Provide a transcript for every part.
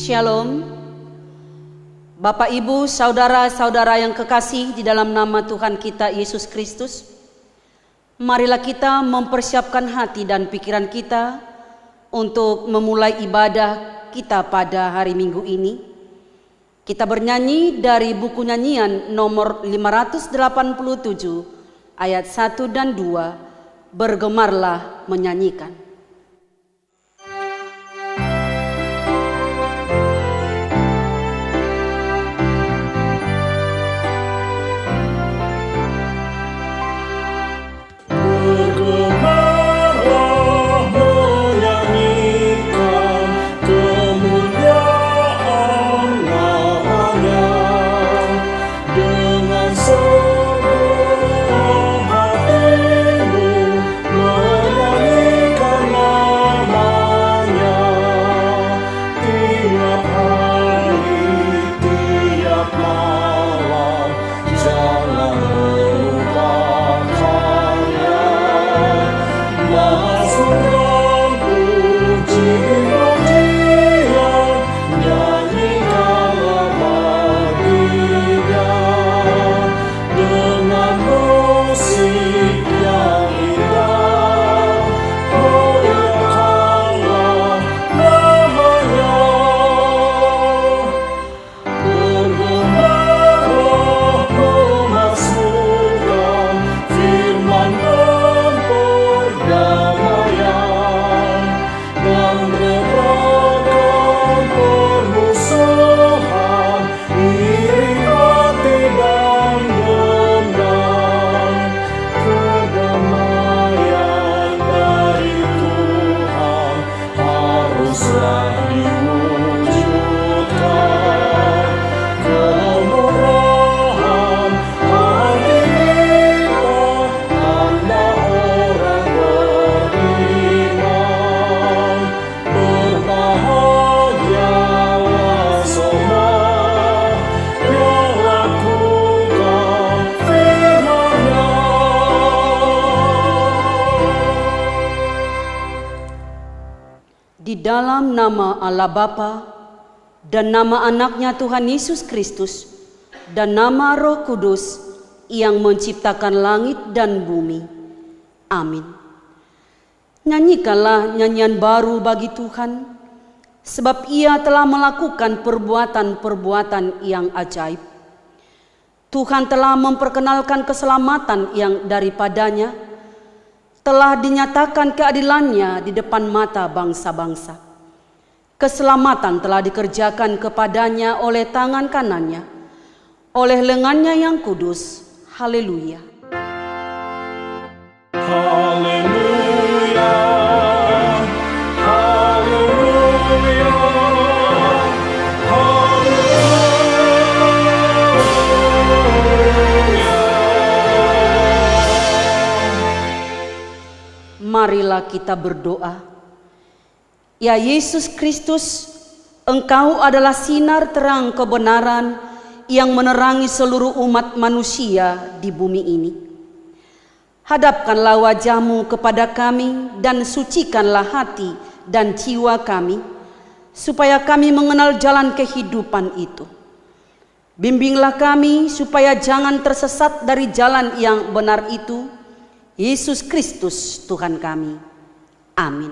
Shalom. Bapak, Ibu, saudara-saudara yang kekasih di dalam nama Tuhan kita Yesus Kristus, marilah kita mempersiapkan hati dan pikiran kita untuk memulai ibadah kita pada hari Minggu ini. Kita bernyanyi dari buku nyanyian nomor 587 ayat 1 dan 2, bergemarlah menyanyikan. Di dalam nama Allah Bapa dan nama anaknya Tuhan Yesus Kristus dan nama Roh Kudus yang menciptakan langit dan bumi. Amin. Nyanyikanlah nyanyian baru bagi Tuhan, sebab Ia telah melakukan perbuatan-perbuatan yang ajaib. Tuhan telah memperkenalkan keselamatan yang daripadanya, telah dinyatakan keadilannya di depan mata bangsa-bangsa. Keselamatan telah dikerjakan kepadanya oleh tangan kanannya, oleh lengannya yang kudus. Haleluya. Haleluya. Haleluya. Marilah kita berdoa. Ya Yesus Kristus, Engkau adalah sinar terang kebenaran yang menerangi seluruh umat manusia di bumi ini. Hadapkanlah wajah-Mu kepada kami dan sucikanlah hati dan jiwa kami, supaya kami mengenal jalan kehidupan itu. Bimbinglah kami supaya jangan tersesat dari jalan yang benar itu. Yesus Kristus Tuhan kami. Amin.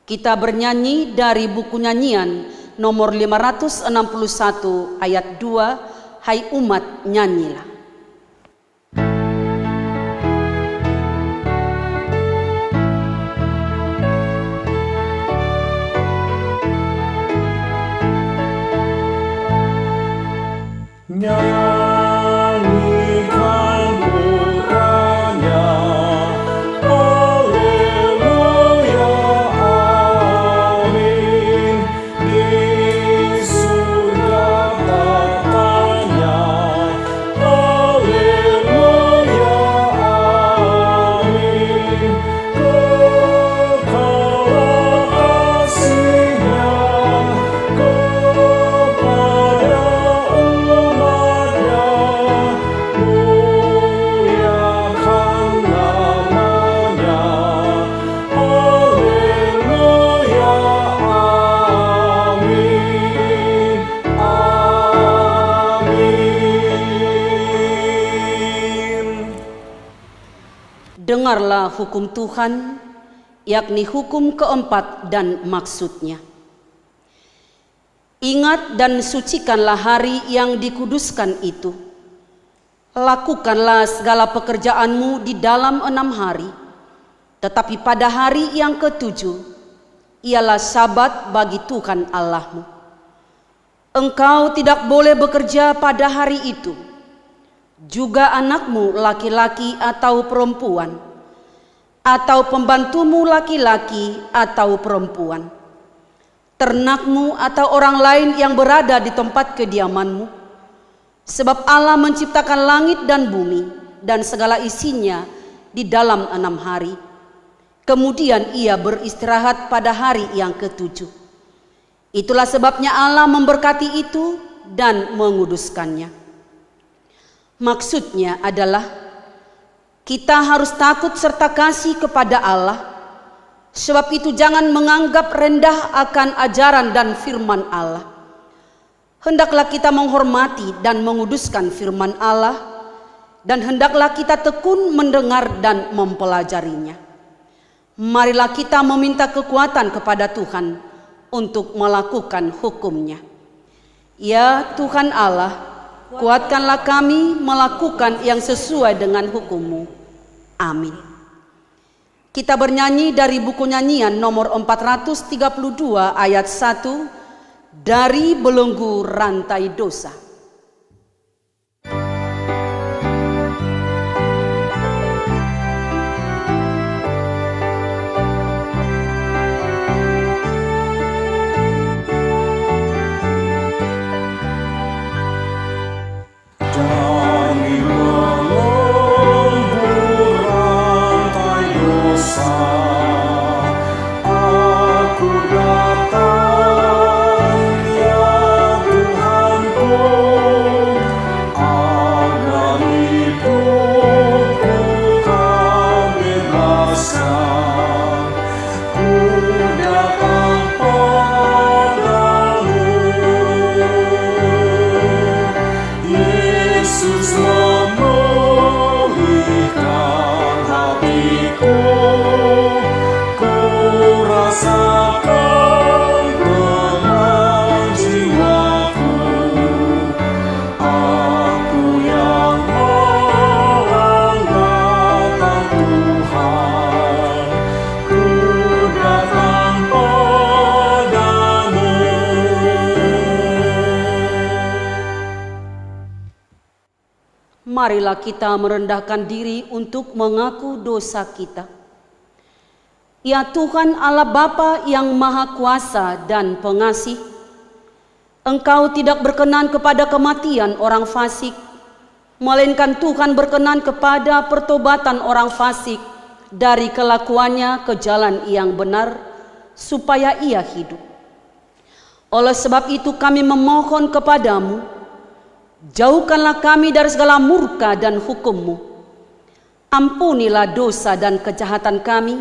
Kita bernyanyi dari buku nyanyian nomor 561 ayat 2, Hai umat nyanyilah. Oh dengarlah hukum Tuhan, yakni hukum keempat dan maksudnya. Ingat dan sucikanlah hari yang dikuduskan itu. Lakukanlah segala pekerjaanmu di dalam 6 hari, tetapi pada hari yang ke-7 ialah Sabat bagi Tuhan Allahmu. Engkau tidak boleh bekerja pada hari itu, juga anakmu laki-laki atau perempuan, atau pembantumu laki-laki atau perempuan, ternakmu atau orang lain yang berada di tempat kediamanmu. Sebab Allah menciptakan langit dan bumi dan segala isinya di dalam 6 hari. Kemudian ia beristirahat pada hari yang ke-7. Itulah sebabnya Allah memberkati itu dan menguduskannya. Maksudnya adalah kita harus takut serta kasih kepada Allah. Sebab itu jangan menganggap rendah akan ajaran dan firman Allah. Hendaklah kita menghormati dan menguduskan firman Allah, dan hendaklah kita tekun mendengar dan mempelajarinya. Marilah kita meminta kekuatan kepada Tuhan untuk melakukan hukum-Nya. Ya Tuhan Allah, kuatkanlah kami melakukan yang sesuai dengan hukum-Mu. Amin. Kita bernyanyi dari buku nyanyian nomor 432 ayat 1, dari belenggu rantai dosa. Marilah kita merendahkan diri untuk mengaku dosa kita. Ya Tuhan Allah Bapa yang Maha Kuasa dan Pengasih, Engkau tidak berkenan kepada kematian orang fasik, melainkan Tuhan berkenan kepada pertobatan orang fasik dari kelakuannya ke jalan yang benar, supaya ia hidup. Oleh sebab itu kami memohon kepadamu, jauhkanlah kami dari segala murka dan hukum-Mu. Ampunilah dosa dan kejahatan kami,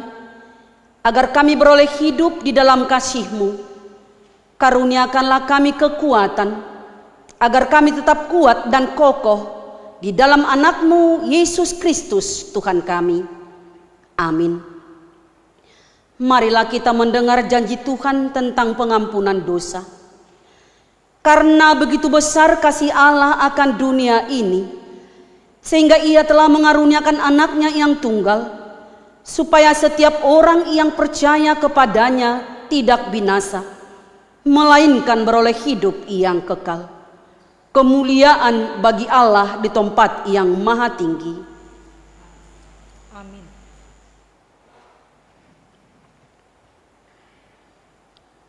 agar kami beroleh hidup di dalam kasih-Mu. Karuniakanlah kami kekuatan, agar kami tetap kuat dan kokoh di dalam anak-Mu Yesus Kristus Tuhan kami. Amin. Marilah kita mendengar janji Tuhan tentang pengampunan dosa. Karena begitu besar kasih Allah akan dunia ini, sehingga Ia telah mengaruniakan anaknya yang tunggal, supaya setiap orang yang percaya kepadanya tidak binasa, melainkan beroleh hidup yang kekal. Kemuliaan bagi Allah di tempat yang maha tinggi. Amin.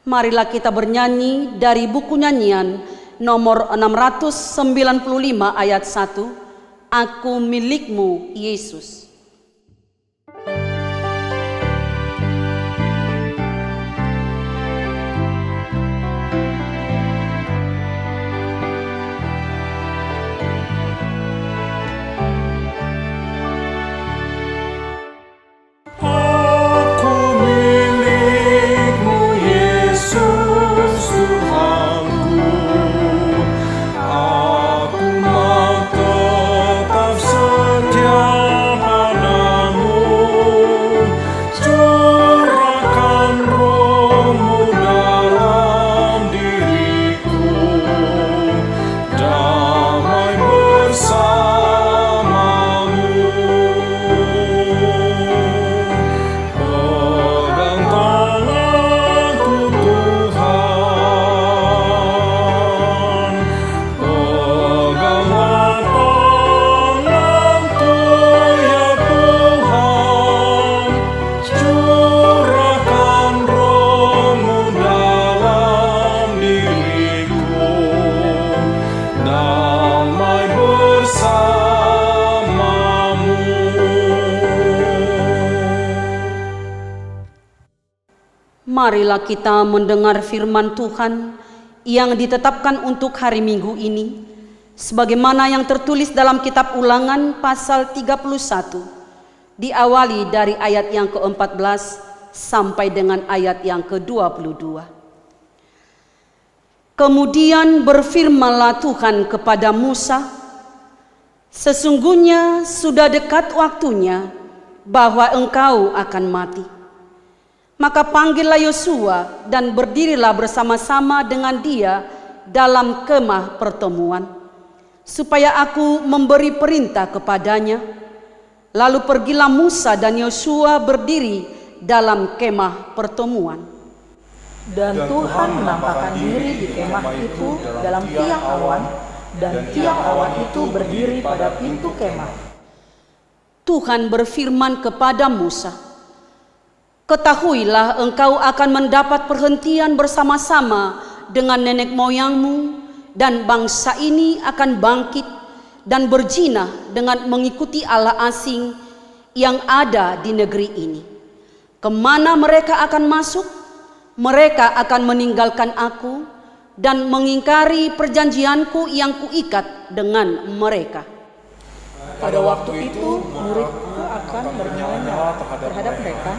Marilah kita bernyanyi dari buku nyanyian nomor 695 ayat 1, Aku milik-Mu Yesus. Aku mau tetap setia Marilah kita mendengar firman Tuhan yang ditetapkan untuk hari Minggu ini, sebagaimana yang tertulis dalam kitab Ulangan pasal 31, diawali dari ayat yang ke-14 sampai dengan ayat yang ke-22. Kemudian berfirmanlah Tuhan kepada Musa, sesungguhnya sudah dekat waktunya bahwa engkau akan mati. Maka panggillah Yosua dan berdirilah bersama-sama dengan dia dalam kemah pertemuan, supaya aku memberi perintah kepadanya. Lalu pergilah Musa dan Yosua berdiri dalam kemah pertemuan. Dan Tuhan menampakkan diri di kemah itu dalam tiang awan, dan tiang awan itu berdiri pada pintu kemah. Tuhan berfirman kepada Musa, ketahuilah engkau akan mendapat perhentian bersama-sama dengan nenek moyangmu, dan bangsa ini akan bangkit dan berjinah dengan mengikuti Allah asing yang ada di negeri ini. Kemana mereka akan masuk, mereka akan meninggalkan aku dan mengingkari perjanjianku yang kuikat dengan mereka. Pada waktu itu muridku akan bernyawa terhadap mereka.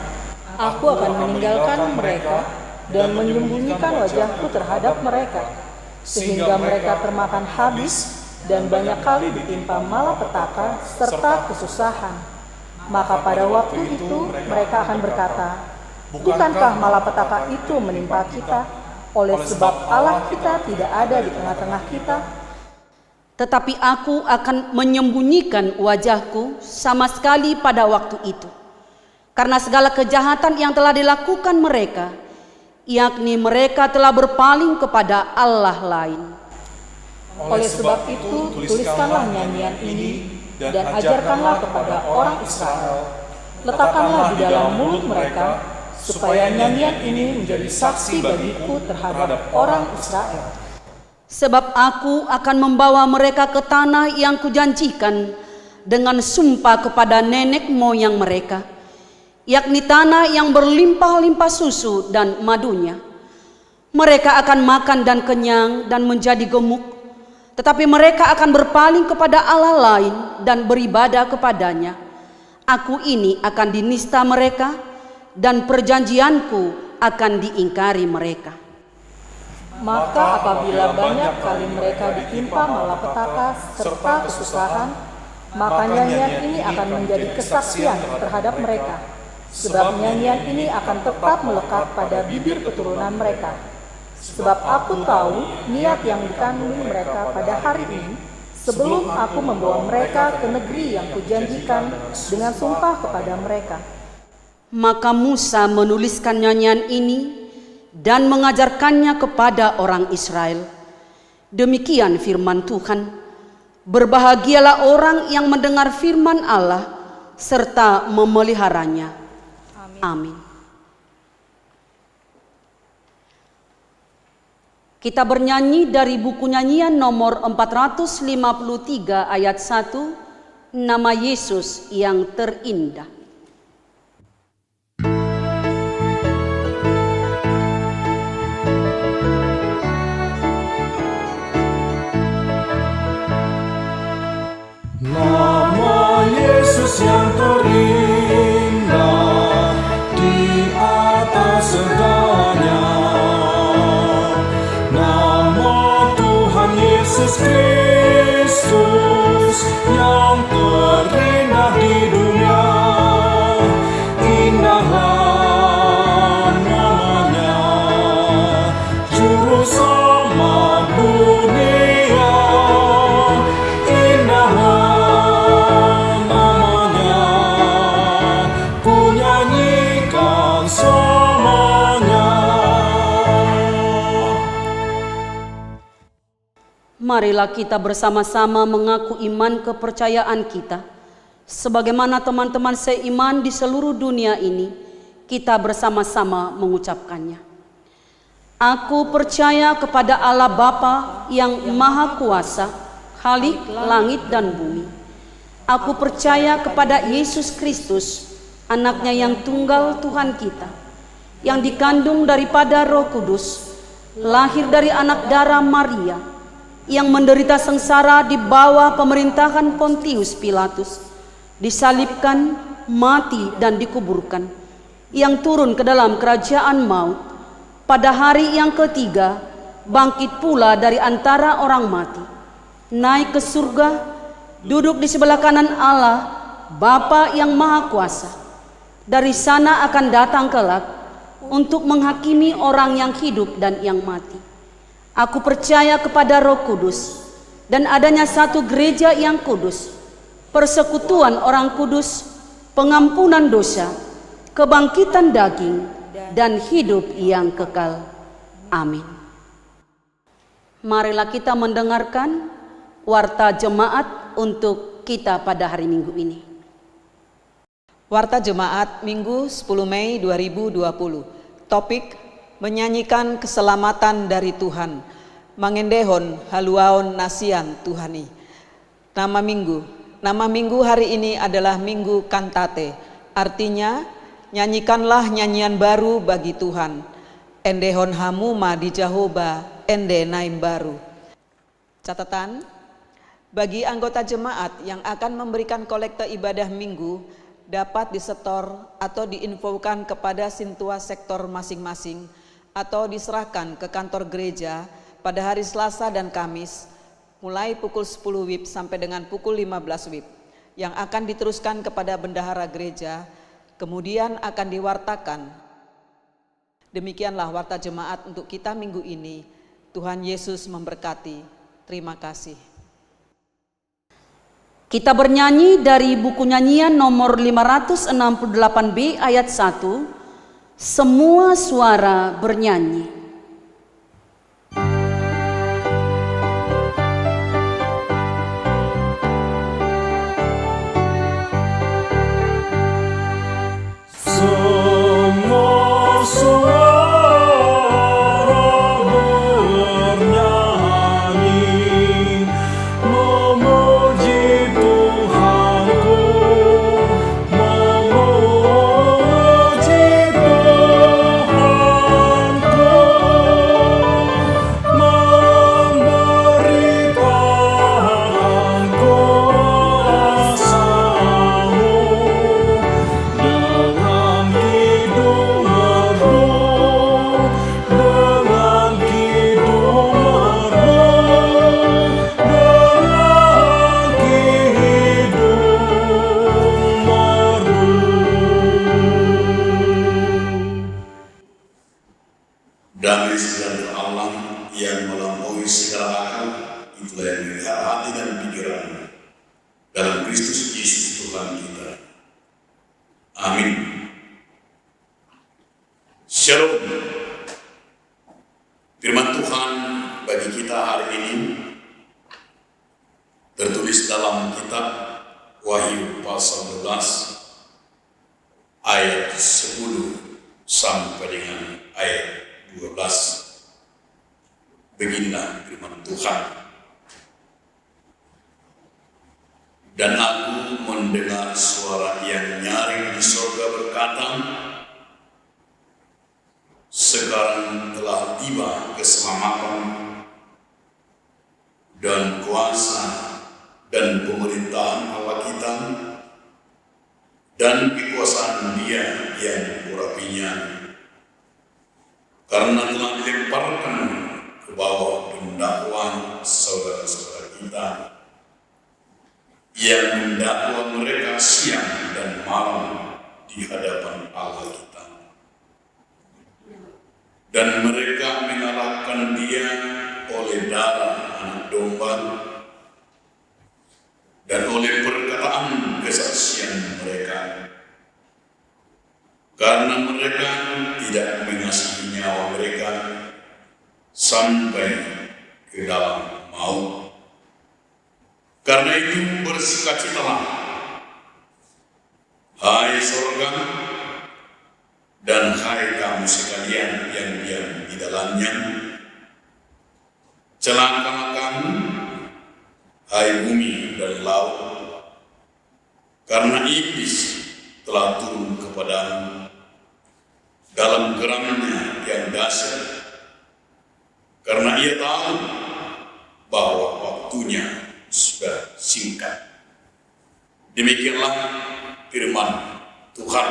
Aku akan meninggalkan mereka dan menyembunyikan wajahku terhadap mereka, sehingga mereka termakan habis dan banyak kali ditimpa malapetaka serta kesusahan. Maka pada waktu itu mereka akan berkata, bukankah malapetaka itu menimpa kita, oleh sebab Allah kita tidak ada di tengah-tengah kita? Tetapi aku akan menyembunyikan wajahku sama sekali pada waktu itu, karena segala kejahatan yang telah dilakukan mereka, yakni mereka telah berpaling kepada Allah lain. Oleh sebab itu, tuliskanlah nyanyian ini dan ajarkanlah kepada orang Israel. Letakkanlah di dalam mulut mereka, supaya nyanyian ini menjadi saksi bagiku terhadap orang Israel. Sebab aku akan membawa mereka ke tanah yang kujanjikan dengan sumpah kepada nenek moyang mereka, yakni tanah yang berlimpah-limpah susu dan madunya. Mereka akan makan dan kenyang dan menjadi gemuk, tetapi mereka akan berpaling kepada Allah lain dan beribadah kepadanya. Aku ini akan dinista mereka, dan perjanjianku akan diingkari mereka. Maka apabila banyak kali mereka ditimpa malapetaka serta kesusahan, maka nyanyian ini akan menjadi kesaksian terhadap mereka. Sebab nyanyian ini akan tetap melekat pada bibir keturunan mereka. Sebab aku tahu niat yang dikandung mereka pada hari ini, sebelum aku membawa mereka ke negeri yang kujanjikan dengan sumpah kepada mereka. Maka Musa menuliskan nyanyian ini dan mengajarkannya kepada orang Israel. Demikian firman Tuhan. Berbahagialah orang yang mendengar firman Allah serta memeliharanya. Amin. Kita bernyanyi dari buku nyanyian nomor 453 ayat 1, nama Yesus yang terindah. Nama Yesus yang terindah di atas segalanya. Nama Tuhan Yesus Kristus yang terindah di dunia. Indahlah namanya, juru selamat dunia. Marilah kita bersama-sama mengaku iman kepercayaan kita. Sebagaimana teman-teman seiman di seluruh dunia ini, kita bersama-sama mengucapkannya. Aku percaya kepada Allah Bapa yang Maha Kuasa, Khalik langit dan bumi. Aku percaya kepada Yesus Kristus, anaknya yang tunggal Tuhan kita, yang dikandung daripada Roh Kudus, lahir dari anak darah Maria, yang menderita sengsara di bawah pemerintahan Pontius Pilatus, disalibkan, mati dan dikuburkan, yang turun ke dalam kerajaan maut, pada hari yang ketiga bangkit pula dari antara orang mati, naik ke surga, duduk di sebelah kanan Allah, Bapa yang Maha Kuasa. Dari sana akan datang kelak untuk menghakimi orang yang hidup dan yang mati. Aku percaya kepada Roh Kudus dan adanya satu gereja yang kudus, persekutuan orang kudus, pengampunan dosa, kebangkitan daging, dan hidup yang kekal. Amin. Marilah kita mendengarkan warta jemaat untuk kita pada hari Minggu ini. Warta Jemaat Minggu 10 Mei 2020. Topik: menyanyikan keselamatan dari Tuhan. Mangendehon haluaon nasian Tuhani. Nama minggu hari ini adalah Minggu Kantate. Artinya, nyanyikanlah nyanyian baru bagi Tuhan. Endehon hamuma di Jehovah, ende naim baru. Catatan: bagi anggota jemaat yang akan memberikan kolekte ibadah minggu, dapat disetor atau diinfokan kepada sintua sektor masing-masing atau diserahkan ke kantor gereja pada hari Selasa dan Kamis mulai pukul 10 WIB sampai dengan pukul 15 WIB, yang akan diteruskan kepada bendahara gereja, kemudian akan diwartakan. Demikianlah warta jemaat untuk kita minggu ini. Tuhan Yesus memberkati. Terima kasih. Kita bernyanyi dari buku nyanyian nomor 568B ayat 1, Semua Suara Bernyanyi. Semua suara bernyanyi, memuji Tuhanku, memuji Tuhanku, memberitakan kuasa-Mu dengan kidung merdu, dengan kidung merdu, dengan kidung merdu. Damai sejahtera Allah yang melampaui segala akal, itulah yang melihara hati dan pikiran dalam Kristus Yesus Tuhan kita. Amin. Shalom. Firman Tuhan bagi kita hari ini tertulis dalam kitab Wahyu pasal 12 ayat 10 sampai dengan ayat 12. Beginilah firman Tuhan. Dan aku mendengar suara yang nyaring di surga berkata, sekarang telah tiba keselamatan dan kuasa dan pemerintahan Allah kita dan kekuasaan Dia yang urapinya, karena telah dilemparkan ke bawah pendakwaan saudara-saudara kita yang mendakwa mereka siang dan malam di hadapan Allah kita. Dan mereka mengalahkan Dia oleh darah anak domba dan oleh perkataan kesaksian mereka. Karena mereka tidak mengasihi nyawa mereka sampai ke dalam maut. Karena itu bersukacitalah, hai surga, dan hai kamu sekalian yang diam di dalamnya. Celakalah kamu, hai bumi dan laut, karena iblis telah turun kepadamu. dalam geramnya yang dahsyat, karena ia tahu bahwa waktunya sudah singkat. Demikianlah firman Tuhan.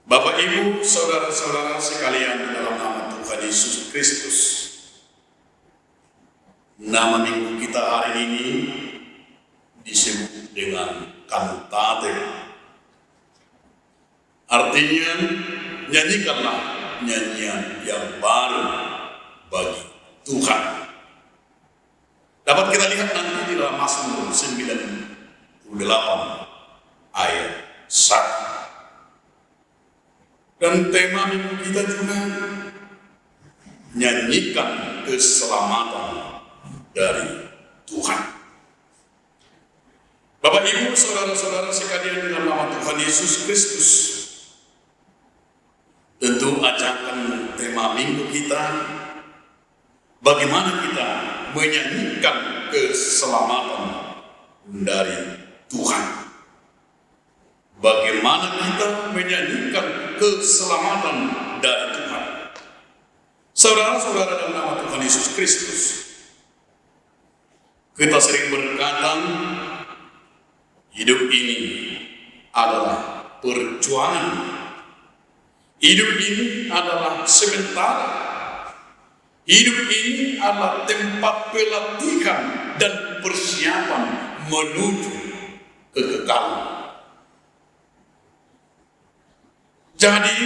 Bapak, Ibu, saudara-saudara sekalian, dalam nama Tuhan Yesus Kristus, nama minggu kita hari ini disebut dengan kantate. Artinya, nyanyikanlah nyanyian yang baru bagi Tuhan. Dapat kita lihat nanti di dalam Mazmur 98 ayat 1. Dan tema minggu kita juga nyanyikan keselamatan dari Tuhan. Bapak, Ibu, saudara-saudara sekalian, dalam nama Tuhan Yesus Kristus, tentu ajakan tema minggu kita, bagaimana kita menyanyikan keselamatan dari Tuhan. Bagaimana kita menyanyikan keselamatan dari Tuhan. Saudara-saudara, dalam nama Tuhan Yesus Kristus, kita sering berkata, hidup ini adalah perjuangan. Hidup ini adalah sementara. Hidup ini adalah tempat pelatihan dan persiapan menuju kekekalan. Jadi,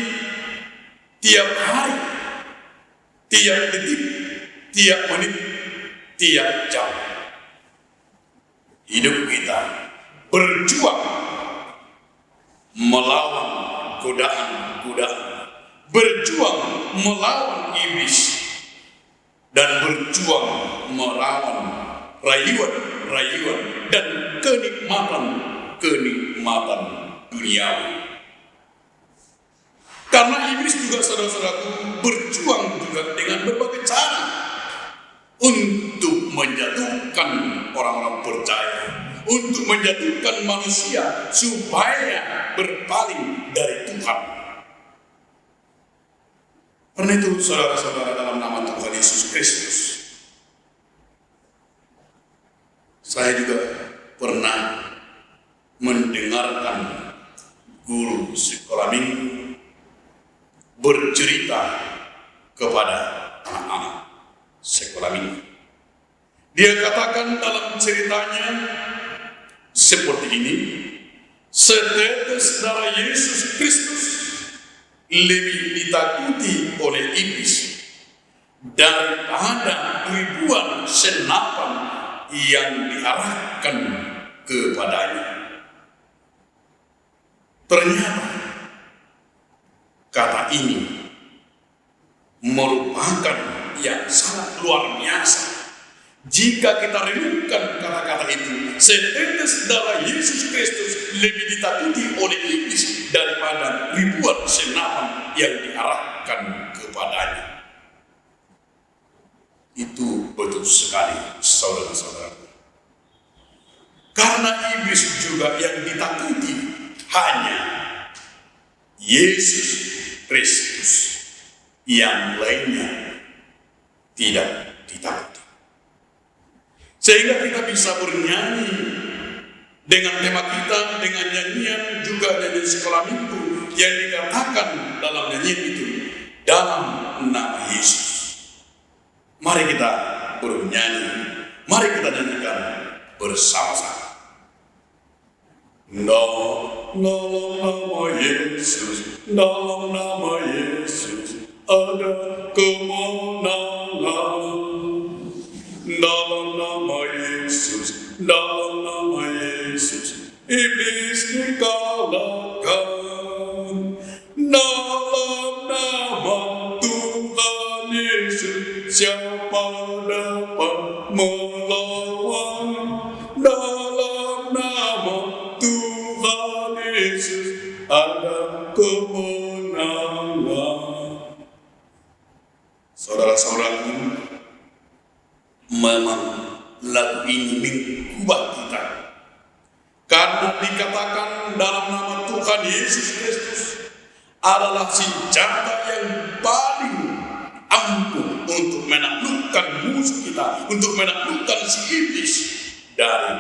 tiap hari, tiap detik, tiap menit, tiap jam, hidup kita berjuang melawan godaan-godaan, berjuang melawan iblis, dan berjuang melawan rayuan-rayuan dan kenikmatan duniawi. Karena iblis juga, saudara-saudaraku, berjuang juga dengan berbagai cara untuk menjatuhkan orang-orang percaya, untuk menjatuhkan manusia supaya berpaling dari Tuhan. Karena itu, saudara-saudara, dalam nama Tuhan Yesus Kristus, saya juga pernah mendengarkan guru sekolah minggu bercerita kepada anak-anak sekolah minggu. Dia katakan dalam ceritanya seperti ini, setetes darah Yesus Kristus lebih ditakuti oleh iblis daripada ribuan senapan yang diarahkan kepadanya. Ternyata kata ini merupakan yang sangat luar biasa. Jika kita renungkan kata-kata itu, setetes darah Yesus Kristus lebih ditakuti oleh iblis daripada ribuan senapan yang diarahkan kepadanya. Itu betul sekali, saudara-saudara. Karena iblis juga yang ditakuti hanya Yesus Kristus, yang lainnya tidak ditakuti. Sehingga kita bisa bernyanyi dengan tema kita, dengan nyanyian juga nyanyian sekolah minggu yang dikatakan dalam nyanyian itu, dalam nama Yesus. Mari kita bernyanyi, mari kita nyanyikan bersama-sama. Dalam nama Yesus, dalam nama Yesus ada kemenangan. Dalam nama Yesus, dalam nama Yesus iblis dikalahkan. Dalam nama Tuhan Yesus siapa dapat melawan? Dalam nama Tuhan Yesus ada kemenangan. Saudara-saudaraku, memang lagu ini mengubah kita. Karena dikatakan dalam nama Tuhan Yesus Kristus adalah senjata yang paling ampuh untuk menaklukkan musuh kita, untuk menaklukkan si iblis dari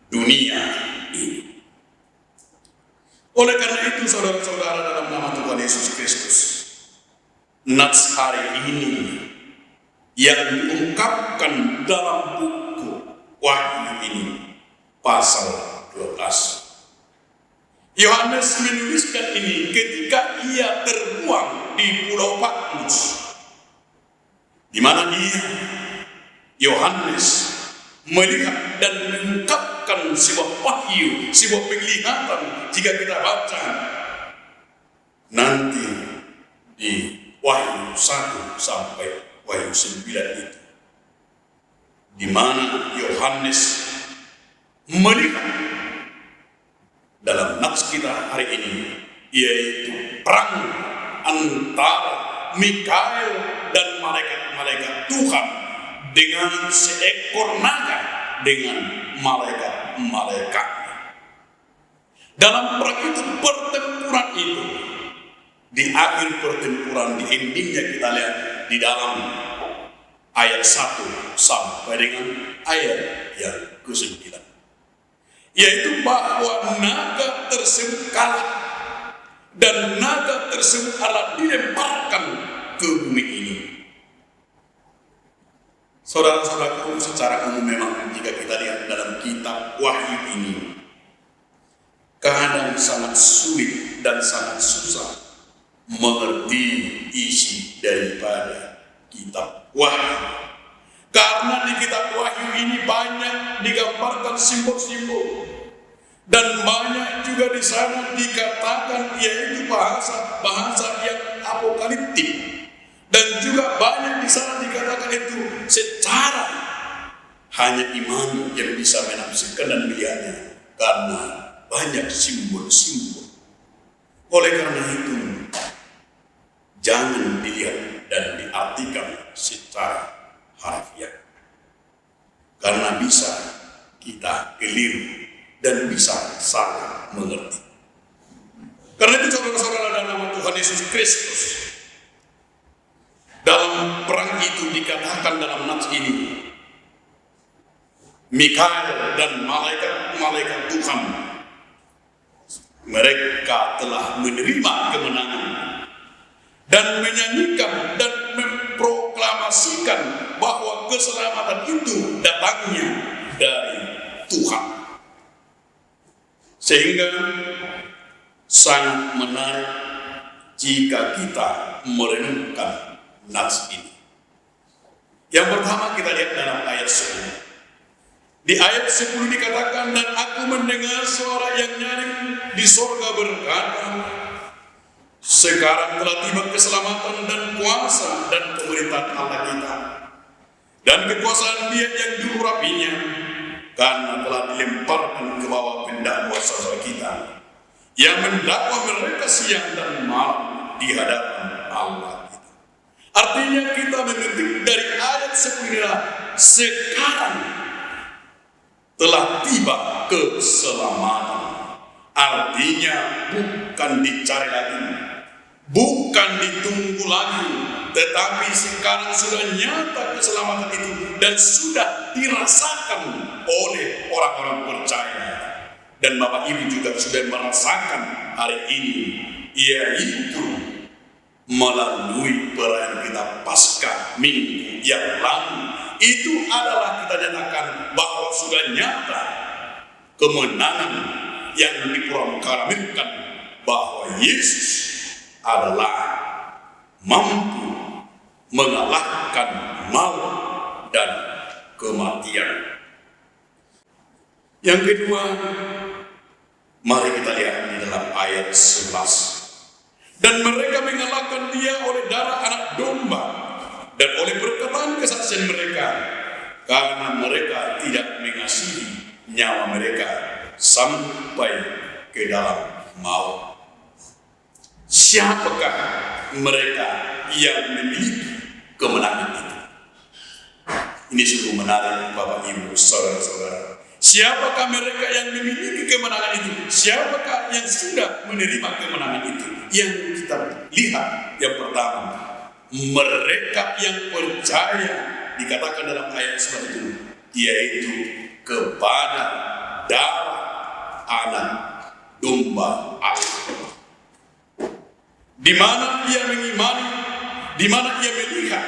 dunia ini. Oleh karena itu, saudara-saudara, dalam nama Tuhan Yesus Kristus, nats hari ini yang diungkapkan dalam buku Wahyu ini, pasal 12. Yohanes menuliskan ini ketika ia terbuang di Pulau Patmos, di mana Yohanes melihat dan mengungkapkan sebuah wahyu, sebuah penglihatan. Jika kita baca nanti di Wahyu 1 sampai Wahyu 9 itu, di mana Yohanes melihat dalam nats kita hari ini, yaitu perang antara Mikael dan malaikat-malaikat Tuhan dengan seekor naga dengan malaikat-malaikatnya. Dalam perang itu, pertempuran itu, di akhir pertempuran, di endingnya kita lihat di dalam ayat 1 sampai dengan ayat yang ke-9, yaitu bahwa naga tersebut kalah dan naga tersebut adalah dilemparkan ke bumi ini. Saudara-saudaraku, secara umum memang jika kita lihat dalam kitab Wahyu ini, kadang sangat sulit dan sangat susah mengerti isi daripada kitab Wahyu. Karena di kitab Wahyu ini banyak digambarkan simbol-simbol, dan banyak juga di sana dikatakan yaitu bahasa yang apokaliptik, dan juga banyak di sana dikatakan itu secara hanya iman yang bisa menafsirkan dan melihatnya, karena banyak simbol-simbol. Oleh karena itu, jangan dilihat dan diartikan secara harfiah, karena bisa kita keliru dan bisa salah mengerti. Karena itu, saudara-saudara, dalam nama Tuhan Yesus Kristus, dalam perang itu dikatakan dalam nats ini, Mikael dan malaikat-malaikat Tuhan, mereka telah menerima kemenangan dan menyanyikan dan memproklamasikan bahwa keselamatan itu datangnya dari Tuhan. Sehingga sangat menarik jika kita merenungkan nats ini. Yang pertama kita lihat dalam ayat 10. Di ayat 10 dikatakan, dan aku mendengar suara yang nyaring di sorga berkata, sekarang telah tiba keselamatan dan kuasa dan pemerintahan Allah kita, dan kekuasaan Dia yang diurapinya, karena telah dilemparkan ke bawah pendakwa saudara kita, yang mendakwa mereka siang dan malam di hadapan Allah kita. Artinya kita memetik dari ayat 10, sekarang telah tiba keselamatan. Artinya bukan dicari lagi, bukan ditunggu lagi, tetapi sekarang sudah nyata keselamatan itu dan sudah dirasakan oleh orang-orang percaya. Dan Bapak Ibu juga sudah merasakan hari ini, yaitu melalui perayaan kita Paskah minggu yang lalu. Itu adalah kita nyatakan bahwa sudah nyata kemenangan yang diproklamirkan bahwa Yesus adalah mampu mengalahkan maut dan kematian. Yang kedua, mari kita lihat di dalam ayat 11. Dan mereka mengalahkan Dia oleh darah anak domba dan oleh perkataan kesaksian mereka, karena mereka tidak mengasihi nyawa mereka sampai ke dalam maut. Siapakah mereka yang memiliki kemenangan itu? Ini sungguh menarik, Bapak Ibu, saudara-saudara. Siapakah mereka yang memiliki kemenangan itu? Siapakah yang sudah menerima kemenangan itu? Yang kita lihat yang pertama, mereka yang percaya, dikatakan dalam ayat sebelah itu, yaitu kepada darah anak domba Allah. Di mana ia mengimani, di mana ia melihat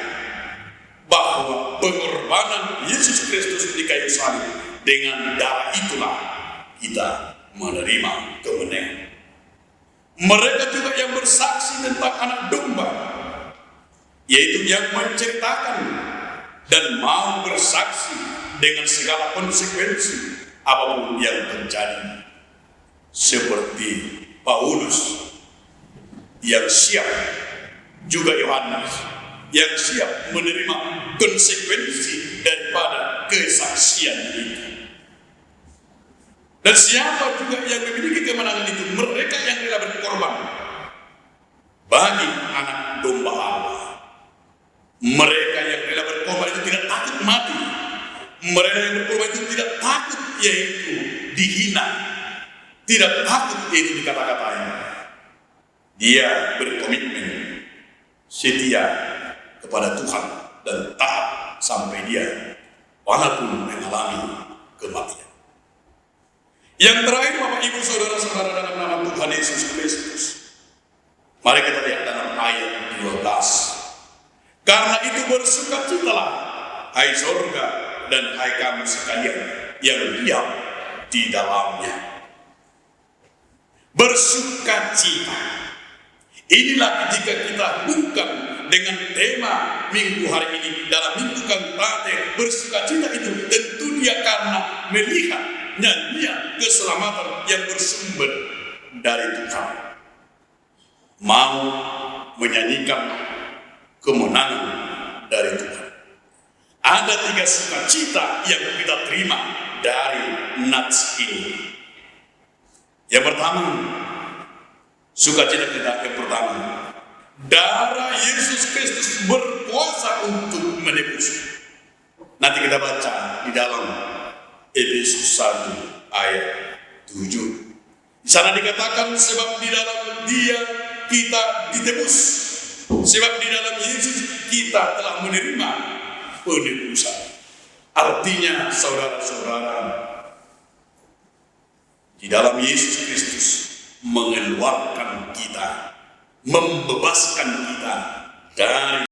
bahwa pengorbanan Yesus Kristus di kayu salib, dengan darah itulah kita menerima kemenangan. Mereka juga yang bersaksi tentang anak domba, yaitu yang menceritakan dan mau bersaksi dengan segala konsekuensi apapun yang terjadi, seperti Paulus yang siap, juga Yohanes yang siap menerima konsekuensi daripada kesaksian itu. Dan siapa juga yang memiliki kemenangan itu? Mereka yang rela berkorban bagi anak domba Allah. Mereka yang rela berkorban itu tidak takut mati. Mereka yang berkorban itu tidak takut yaitu dihina, tidak takut yaitu dikata-katain. Dia berkomitmen setia kepada Tuhan dan taat sampai dia walaupun mengalami kematian. Yang terakhir, Bapak Ibu Saudara-saudara, dalam nama Tuhan Yesus Kristus, mari kita lihat dalam ayat 12. Karena itu bersukacitalah, hai sorga dan hai kamu sekalian yang diam di dalamnya. Bersukacita. Inilah jika kita bukan dengan tema minggu hari ini dalam minggu kantate, bersukacita itu tentu dia karena melihat nyanyian keselamatan yang bersumber dari Tuhan, mau menyanyikan kemenangan dari Tuhan. Ada 3 sukacita yang kita terima dari nats ini. Yang pertama, sukacita kita yang pertama, darah Yesus Kristus berkuasa untuk menebus. Nanti kita baca di dalam Efesus 1 ayat 7. Di sana dikatakan sebab di dalam Dia kita ditebus. Sebab di dalam Yesus kita telah menerima penebusan. Artinya saudara-saudara, di dalam Yesus Kristus mengeluarkan kita, membebaskan kita dari